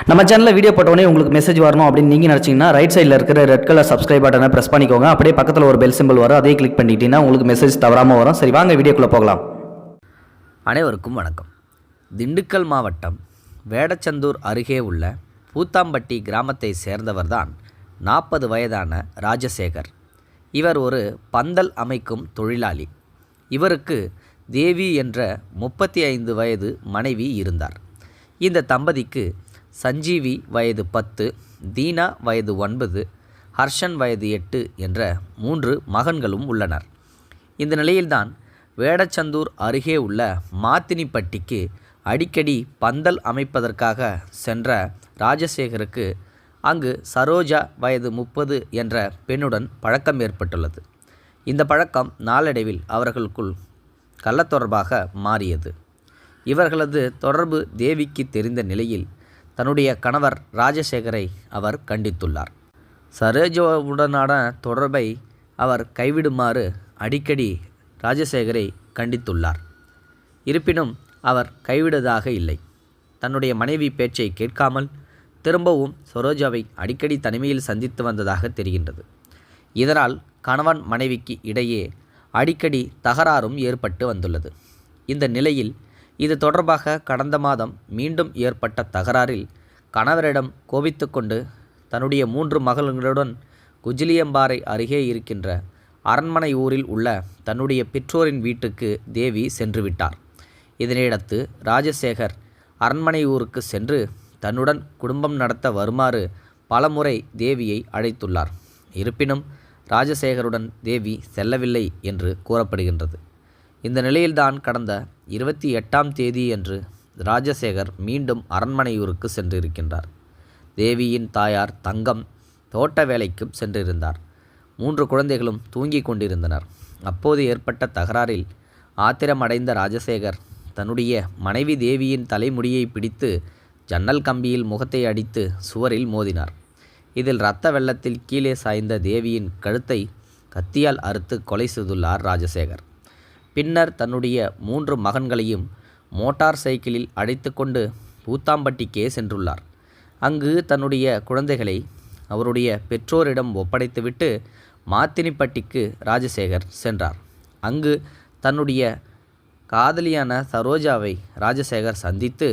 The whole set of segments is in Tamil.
நம்ம சேனலில் வீடியோ போட்டோடனே உங்களுக்கு மெசேஜ் வரணும் அப்படின்னு நீங்கள் நினச்சிங்கன்னா ரைட் சைடில் இருக்கிற ரெட் கலர் சப்ஸ்கிரைப் பட்டனை ப்ரெஸ் பண்ணிக்கோங்க. அப்படியே பக்கத்தில் ஒரு பெல் சிம்பிள் வரும், அதே கிளிக் பண்ணிட்டீங்கன்னா உங்களுக்கு மெசேஜ் தவறாமல் வரும். சரி, வாங்க வீடியோக்குள்ளே போகலாம். அனைவருக்கும் வணக்கம். திண்டுக்கல் மாவட்டம் வேடச்சந்தூர் அருகே உள்ள பூத்தாம்பட்டி கிராமத்தை சேர்ந்தவர்தான் 40 வயதான ராஜசேகர். இவர் ஒரு பந்தல் அமைக்கும் தொழிலாளி. இவருக்கு தேவி என்ற 35 வயது மனைவி இருந்தார். இந்த தம்பதிக்கு சஞ்சீவி வயது 10, தீனா வயது 9, ஹர்ஷன் வயது 8 என்ற 3 மகன்களும் உள்ளனர். இந்த நிலையில்தான் வேடச்சந்தூர் அருகே உள்ள மாத்தினிப்பட்டிக்கு அடிக்கடி பந்தல் அமைப்பதற்காக சென்ற ராஜசேகருக்கு அங்கு சரோஜா வயது 30 என்ற பெண்ணுடன் பழக்கம் ஏற்பட்டுள்ளது. இந்த பழக்கம் நாளடைவில் அவர்களுக்குள் கள்ளத்தொடர்பாக மாறியது. இவர்களது தொடர்பு தேவிக்கு தெரிந்த நிலையில் தன்னுடைய கணவர் ராஜசேகரை அவர் கண்டித்துள்ளார். சரோஜாவுடனான தொடர்பை அவர் கைவிடுமாறு அடிக்கடி ராஜசேகரை கண்டித்துள்ளார். இருப்பினும் அவர் கைவிடுவதாக இல்லை. தன்னுடைய மனைவி பேச்சை கேட்காமல் திரும்பவும் சரோஜாவை அடிக்கடி தனிமையில் சந்தித்து வந்ததாக தெரிகின்றது. இதனால் கணவன் மனைவிக்கு இடையே அடிக்கடி தகராறும் ஏற்பட்டு வந்துள்ளது. இந்த நிலையில் இது தொடர்பாக கடந்த மாதம் மீண்டும் ஏற்பட்ட தகராறில் கணவரிடம் கோபித்து கொண்டு தன்னுடைய 3 மகள்களுடன் குஜிலியம்பாறை அருகே இருக்கின்ற அரண்மனை ஊரில் உள்ள தன்னுடைய பெற்றோரின் வீட்டுக்கு தேவி சென்று விட்டார். இதனையடுத்து ராஜசேகர் அரண்மனை ஊருக்கு சென்று தன்னுடன் குடும்பம் நடத்த வருமாறு பலமுறை தேவியை அழைத்துள்ளார். இருப்பினும் ராஜசேகருடன் தேவி செல்லவில்லை என்று கூறப்படுகின்றது. இந்த நிலையில்தான் கடந்த 28ஆம் தேதியன்று ராஜசேகர் மீண்டும் அரண்மனையூருக்கு சென்றிருக்கின்றார். தேவியின் தாயார் தங்கம் தோட்ட வேலைக்கும் சென்றிருந்தார். 3 குழந்தைகளும் தூங்கிக் கொண்டிருந்தனர். அப்போது ஏற்பட்ட தகராறில் ஆத்திரமடைந்த ராஜசேகர் தன்னுடைய மனைவி தேவியின் தலைமுடியை பிடித்து ஜன்னல் கம்பியில் முகத்தை அடித்து சுவரில் மோதினார். இதில் இரத்த வெள்ளத்தில் கீழே சாய்ந்த தேவியின் கழுத்தை கத்தியால் அறுத்து கொலை செய்துள்ளார் ராஜசேகர். பின்னர் தன்னுடைய 3 மகன்களையும் மோட்டார் சைக்கிளில் அழைத்து கொண்டு பூத்தாம்பட்டிக்கே சென்றுள்ளார். அங்கு தன்னுடைய குழந்தைகளை அவருடைய பெற்றோரிடம் ஒப்படைத்துவிட்டு மாத்தினிப்பட்டிக்கு ராஜசேகர் சென்றார். அங்கு தன்னுடைய காதலியான சரோஜாவை ராஜசேகர் சந்தித்து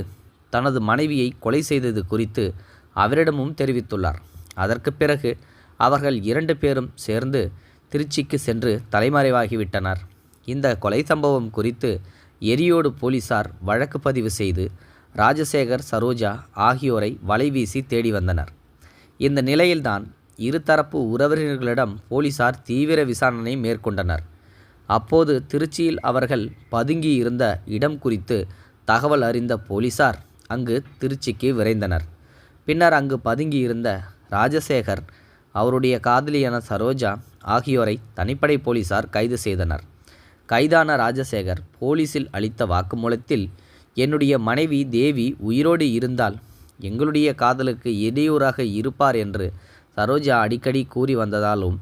தனது மனைவியை கொலை செய்தது குறித்து அவரிடமும் தெரிவித்துள்ளார். அதற்கு பிறகு அவர்கள் 2 பேரும் சேர்ந்து திருச்சிக்கு சென்று தலைமறைவாகிவிட்டனர். இந்த கொலை சம்பவம் குறித்து எரியோடு போலீசார் வழக்கு பதிவு செய்து ராஜசேகர், சரோஜா ஆகியோரை வலைவீசி தேடி வந்தனர். இந்த நிலையில்தான் இருதரப்பு உறவினர்களிடம் போலீசார் தீவிர விசாரணை மேற்கொண்டனர். அப்போது திருச்சியில் அவர்கள் பதுங்கி இருந்த இடம் குறித்து தகவல் அறிந்த போலீசார் அங்கு திருச்சிக்கு விரைந்தனர். பின்னர் அங்கு பதுங்கியிருந்த ராஜசேகர், அவருடைய காதலியான சரோஜா ஆகியோரை தனிப்படை போலீசார் கைது செய்தனர். கைதான ராஜசேகர் போலீசில் அளித்த வாக்குமூலத்தில், என்னுடைய மனைவி தேவி உயிரோடு இருந்தால் எங்களுடைய காதலுக்கு இடையூறாக இருப்பார் என்று சரோஜா அடிக்கடி கூறி வந்ததாலும்,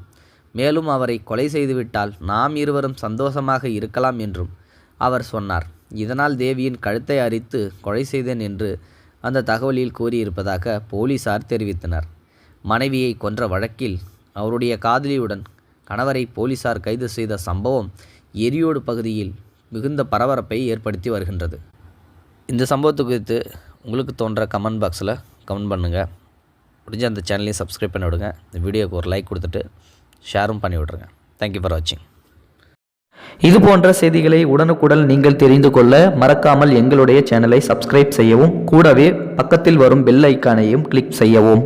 மேலும் அவரை கொலை செய்துவிட்டால் நாம் இருவரும் சந்தோஷமாக இருக்கலாம் என்றும் அவர் சொன்னார். இதனால் தேவியின் கழுத்தை அரித்து கொலை செய்தேன் என்று அந்த தகவலில் கூறியிருப்பதாக போலீசார் தெரிவித்தனர். மனைவியை கொன்ற வழக்கில் அவருடைய காதலியுடன் கணவரை போலீசார் கைது செய்த சம்பவம் எரியோடு பகுதியில் மிகுந்த பரபரப்பை ஏற்படுத்தி வருகின்றது. இந்த சம்பவத்து குறித்து உங்களுக்கு தோன்ற கமெண்ட் பாக்ஸில் கமெண்ட் பண்ணுங்கள். முடிஞ்ச அந்த சேனலையும் சப்ஸ்கிரைப் பண்ணி விடுங்க. இந்த வீடியோக்கு ஒரு லைக் கொடுத்துட்டு ஷேரும் பண்ணி விட்ருங்க. தேங்க்யூ ஃபார் வாட்சிங். இது போன்ற செய்திகளை உடனுக்குடன் நீங்கள் தெரிந்து கொள்ள மறக்காமல் எங்களுடைய சேனலை சப்ஸ்கிரைப் செய்யவும், கூடவே பக்கத்தில் வரும் பெல் ஐக்கானையும் கிளிக் செய்யவும்.